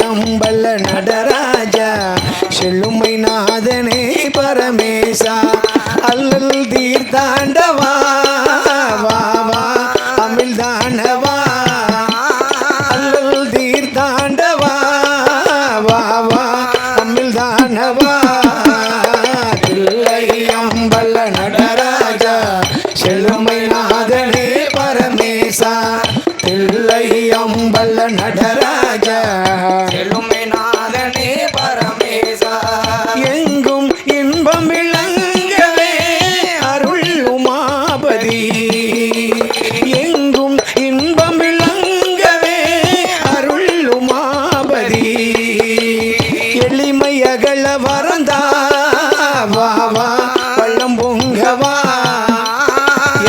அம்பல நடராஜா செழுமை நாதனே பரமேசா அல்லல் தீர்த்தாண்டவா வா வா அமிழ் தாண்டவா அல்லல் தீர்த்தாண்டவா வா வா அமிழ் தாண்டவா தில்லை அம்பல நடராஜா செழுமை நாதனே பரமேசா தில்லை அம்பல நடராஜா செழுமை நாதனே பரமேசா எங்கும் இன்பம் விளங்கவே அருள் உமாபதி எங்கும் இன்பம் விளங்கவே அருள் உமாபதி எளிமை அகல வரந்தா வா வா பள்ளம் பொங்கவா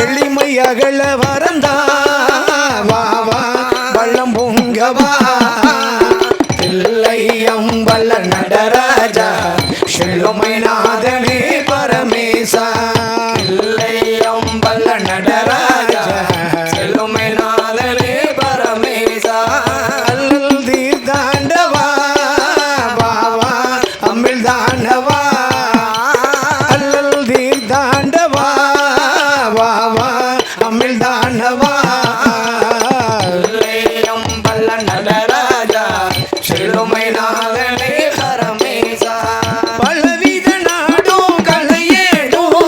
எளிமை அகல வரந்தா வா வா பள்ளம் பொங்கவா தில்லை அம்பல நடராஜா செழுமை நாதனே பரமேசா தில்லை அம்பல நடராஜா செழுமை நாதனே பரமேசா அல்லல் தீர்த்தாண்டவா வா வா அமிழ் தாண்டவா அல்லல் தீர்த்தாண்டவா வா வா அமிழ் தாண்டவா தில்லை அம்பல நடராஜா செழுமை நாதனே பரமேசா பலவித நாடும் கலையேடும்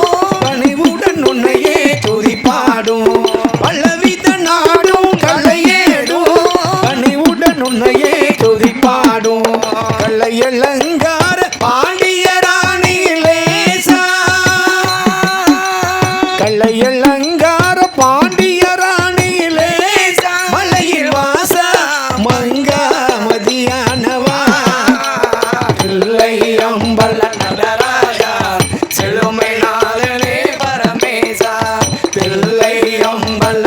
பணிவுடன் உன்னையே துதிப்பாடும் பலவித நாடும் கலையேடும் பணிவுடன் உன்னையே துதிப்பாடும் கலையலங்கார பாண்டிய ராணியிலேசா கலையலங்கார பாண்டிய ராணியிலேசா மலையில் வாச மங்கா மதியானவா தில்லை அம்பல நடராஜா செழுமை நாதனே பரமேசா தில்லை அம்பல